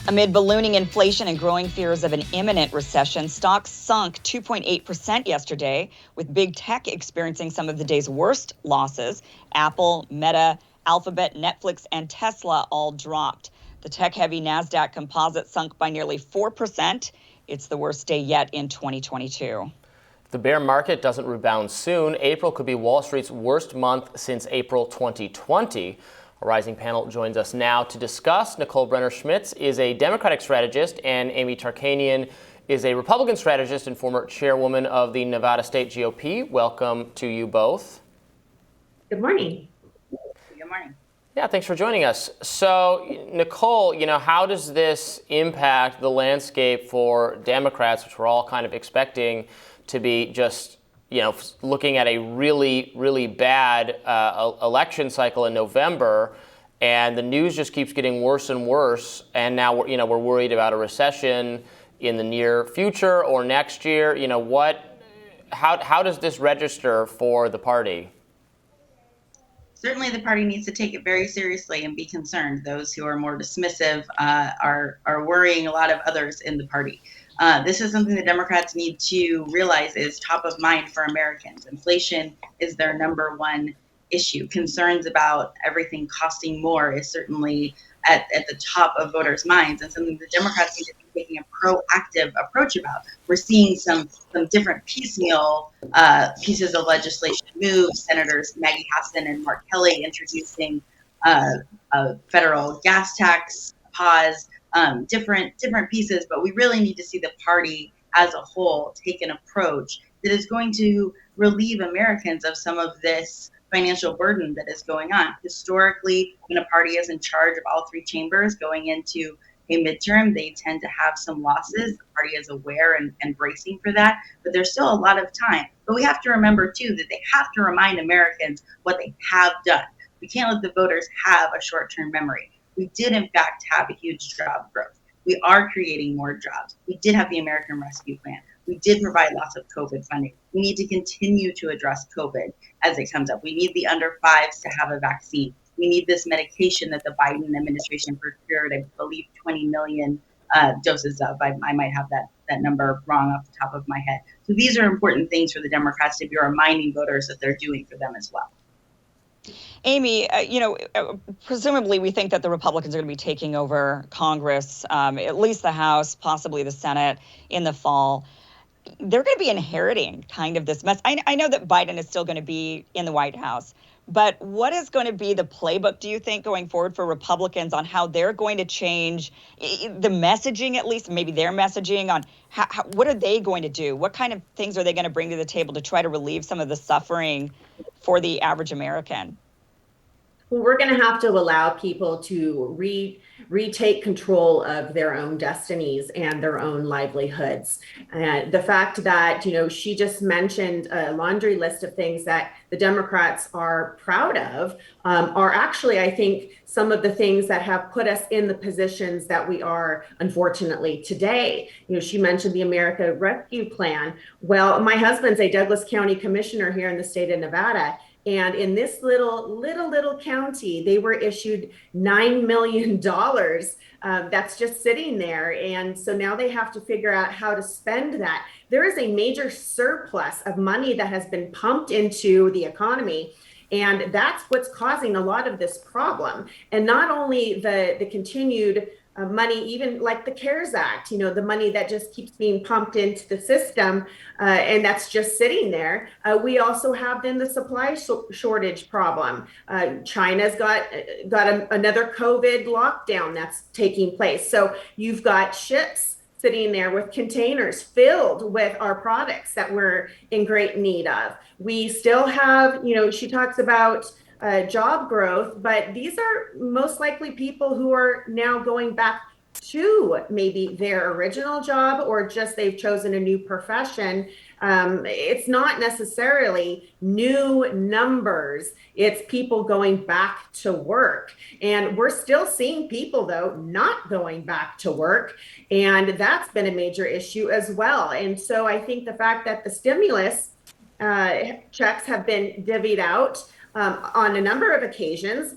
Amid ballooning inflation and growing fears of an imminent recession, stocks sunk 2.8% yesterday, with big tech experiencing some of the day's worst losses. Apple, Meta, Alphabet, Netflix, and Tesla all dropped. The tech-heavy NASDAQ composite sunk by nearly 4%. It's the worst day yet in 2022. If the bear market doesn't rebound soon, April could be Wall Street's worst month since April 2020. A rising panel joins us now to discuss. Nicole Brener-Schmitz is a Democratic strategist, and Amy Tarkanian is a Republican strategist and former chairwoman of the Nevada State GOP. Welcome to you both. Good morning. Good morning. Yeah, thanks for joining us. So, Nicole, how does this impact the landscape for Democrats, which we're all kind of expecting to be just looking at a really, really bad election cycle in November, and the news just keeps getting worse and worse. And now we're worried about a recession in the near future or next year. How does this register for the party? Certainly, the party needs to take it very seriously and be concerned. Those who are more dismissive are worrying a lot of others in the party. This is something the Democrats need to realize is top of mind for Americans. Inflation is their number one issue. Concerns about everything costing more is certainly at the top of voters' minds, and something the Democrats need to be taking a proactive approach about. We're seeing some different piecemeal pieces of legislation move. Senators Maggie Hassan and Mark Kelly introducing a federal gas tax pause. Different pieces, but we really need to see the party as a whole take an approach that is going to relieve Americans of some of this financial burden that is going on. Historically, when a party is in charge of all three chambers going into a midterm, they tend to have some losses. The party is aware and bracing for that, but there's still a lot of time. But we have to remember, too, that they have to remind Americans what they have done. We can't let the voters have a short-term memory. We did, in fact, have a huge job growth. We are creating more jobs. We did have the American Rescue Plan. We did provide lots of COVID funding. We need to continue to address COVID as it comes up. We need the under fives to have a vaccine. We need this medication that the Biden administration procured, I believe, 20 million doses of. I might have that number wrong off the top of my head. So these are important things for the Democrats to be reminding voters that they're doing for them as well. Amy, presumably we think that the Republicans are going to be taking over Congress, at least the House, possibly the Senate in the fall. They're going to be inheriting kind of this mess. I know that Biden is still going to be in the White House, but what is going to be the playbook, do you think, going forward for Republicans on how they're going to change the messaging, at least maybe their messaging on what are they going to do? What kind of things are they going to bring to the table to try to relieve some of the suffering for the average American? Well, we're going to have to allow people to retake control of their own destinies and their own livelihoods. The fact that, she just mentioned a laundry list of things that the Democrats are proud of are actually, I think, some of the things that have put us in the positions that we are, unfortunately, today. She mentioned the American Rescue Plan. Well, my husband's a Douglas County commissioner here in the state of Nevada. And in this little county, they were issued $9 million. That's just sitting there. And so now they have to figure out how to spend that. There is a major surplus of money that has been pumped into the economy. And that's what's causing a lot of this problem. And not only the continued money, even like the CARES Act, the money that just keeps being pumped into the system, and that's just sitting there. We also have then the supply shortage problem. China's got another COVID lockdown that's taking place. So you've got ships sitting there with containers filled with our products that we're in great need of. We still have, she talks about job growth, but these are most likely people who are now going back to maybe their original job or just they've chosen a new profession. It's not necessarily new numbers. It's people going back to work. And we're still seeing people, though, not going back to work. And that's been a major issue as well. And so I think the fact that the stimulus checks have been divvied out on a number of occasions,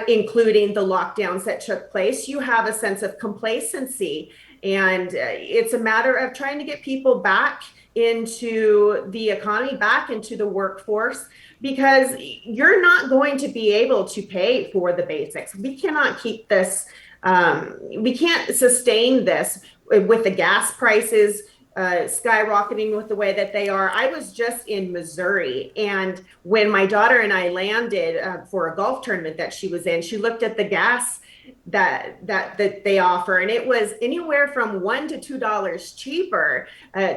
including the lockdowns that took place, you have a sense of complacency. And it's a matter of trying to get people back into the economy, back into the workforce, because you're not going to be able to pay for the basics. We cannot keep this, we can't sustain this with the gas prices skyrocketing with the way that they are. I was just in Missouri, and when my daughter and I landed for a golf tournament that she was in, she looked at the gas that they offer, and it was anywhere from $1 to $2 cheaper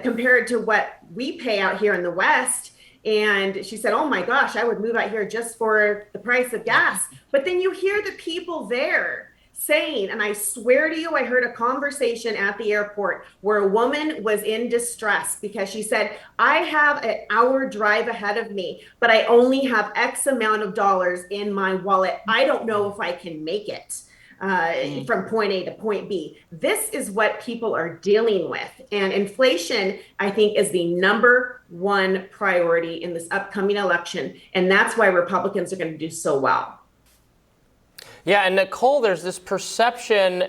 compared to what we pay out here in the West. And she said, "Oh my gosh, I would move out here just for the price of gas." But then you hear the people there saying, and I swear to you, I heard a conversation at the airport where a woman was in distress because she said, "I have an hour drive ahead of me, but I only have X amount of dollars in my wallet. I don't know if I can make it from point A to point B." This is what people are dealing with. And inflation, I think, is the number one priority in this upcoming election. And that's why Republicans are going to do so well. Yeah, and Nicole, there's this perception,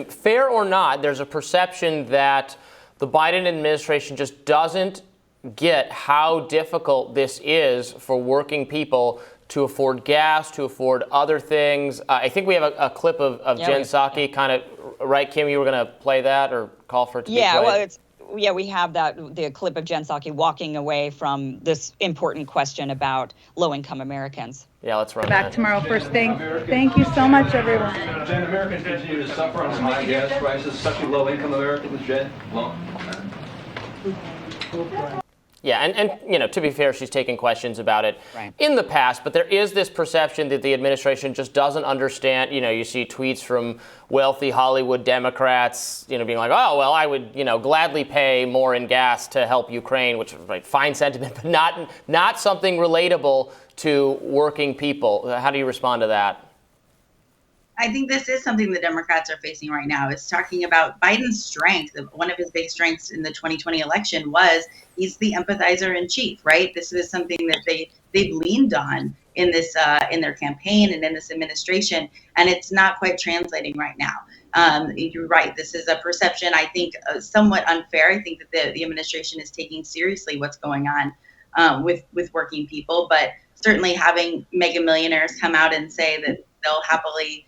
fair or not, there's a perception that the Biden administration just doesn't get how difficult this is for working people to afford gas, to afford other things. I think we have a clip of Jen Psaki kind of, right, Kim, you were going to play that or call for it to be played? Well, we have the clip of Jen Psaki walking away from this important question about low-income Americans. Yeah, let's run back that. tomorrow first thing. Thank you so much, everyone. Jen, Americans continue to suffer from high gas prices, especially low-income Americans, Jen. Yeah, and to be fair, she's taken questions about it in the past, but there is this perception that the administration just doesn't understand. You see tweets from wealthy Hollywood Democrats, being like, "Oh, well, I would, gladly pay more in gas to help Ukraine," which is fine sentiment, but not something relatable to working people. How do you respond to that? I think this is something the Democrats are facing right now, is talking about Biden's strength. One of his big strengths in the 2020 election was he's the empathizer in chief, right? This is something that they've leaned on in this in their campaign and in this administration, and it's not quite translating right now. You're right. This is a perception, I think, somewhat unfair. I think that the administration is taking seriously what's going on with working people, but certainly having mega millionaires come out and say that they'll happily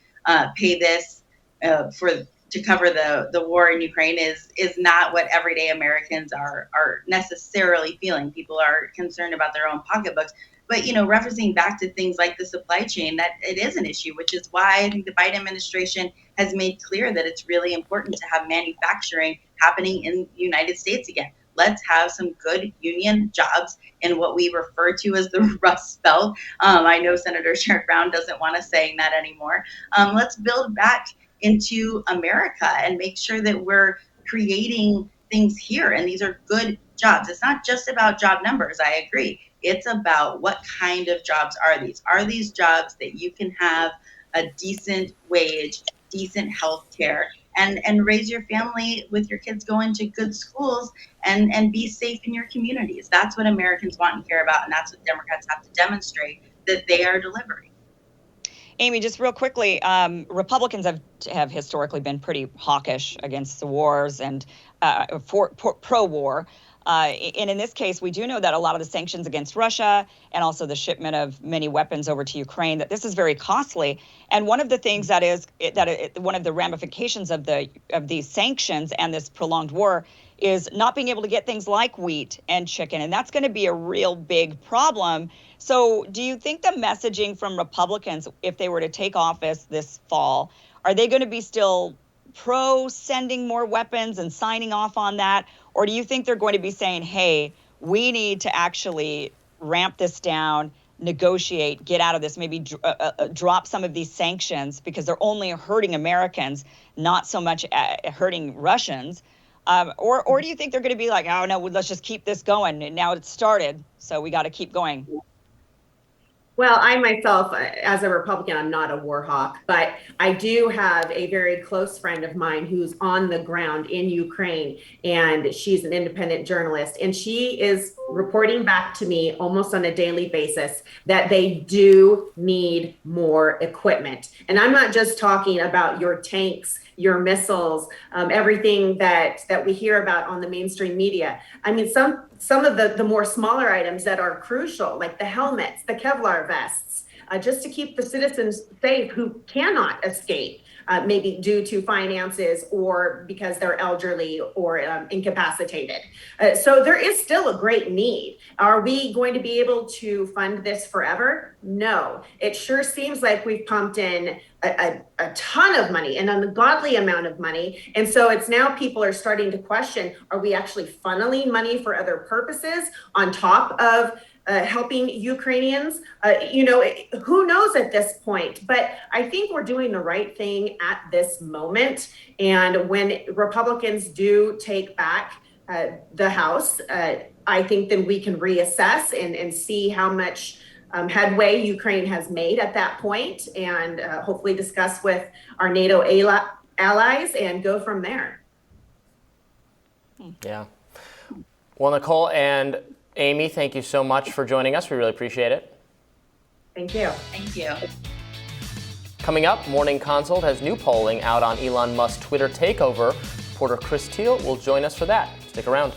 pay this to cover the war in Ukraine is not what everyday Americans are necessarily feeling. People are concerned about their own pocketbooks. But, referencing back to things like the supply chain, that it is an issue, which is why I think the Biden administration has made clear that it's really important to have manufacturing happening in the United States again. Let's have some good union jobs in what we refer to as the Rust Belt. I know Senator Sherrod Brown doesn't want us saying that anymore. Let's build back into America and make sure that we're creating things here. And these are good jobs. It's not just about job numbers. I agree. It's about what kind of jobs are these? Are these jobs that you can have a decent wage, decent health care, and raise your family with your kids going to good schools and be safe in your communities? That's what Americans want and care about, and that's what Democrats have to demonstrate that they are delivering. Amy, just real quickly, Republicans have historically been pretty hawkish against the wars and pro-war. And in this case, we do know that a lot of the sanctions against Russia and also the shipment of many weapons over to Ukraine, that this is very costly. And one of the things one of the ramifications of these sanctions and this prolonged war is not being able to get things like wheat and chicken. And that's going to be a real big problem. So do you think the messaging from Republicans, if they were to take office this fall, are they going to be still pro sending more weapons and signing off on that? Or do you think they're going to be saying, hey, we need to actually ramp this down, negotiate, get out of this, maybe drop some of these sanctions because they're only hurting Americans, not so much hurting Russians? Or do you think they're going to be like, oh, no, let's just keep this going. And now it's started, so we got to keep going? Well, I myself, as a Republican, I'm not a war hawk, but I do have a very close friend of mine who's on the ground in Ukraine, and she's an independent journalist, and she is reporting back to me almost on a daily basis that they do need more equipment. And I'm not just talking about your tanks, your missiles, everything that we hear about on the mainstream media. I mean, some of the more smaller items that are crucial, like the helmets, the Kevlar vests, just to keep the citizens safe who cannot escape. Maybe due to finances or because they're elderly or incapacitated. So there is still a great need. Are we going to be able to fund this forever? No. It sure seems like we've pumped in a ton of money, an ungodly amount of money. And so it's now people are starting to question, are we actually funneling money for other purposes on top of helping Ukrainians? Who knows at this point, but I think we're doing the right thing at this moment. And when Republicans do take back the House, I think then we can reassess and see how much headway Ukraine has made at that point, and hopefully discuss with our NATO allies and go from there. Yeah. Well, Nicole and Amy, thank you so much for joining us. We really appreciate it. Thank you. Thank you. Coming up, Morning Consult has new polling out on Elon Musk's Twitter takeover. Reporter Chris Teal will join us for that. Stick around.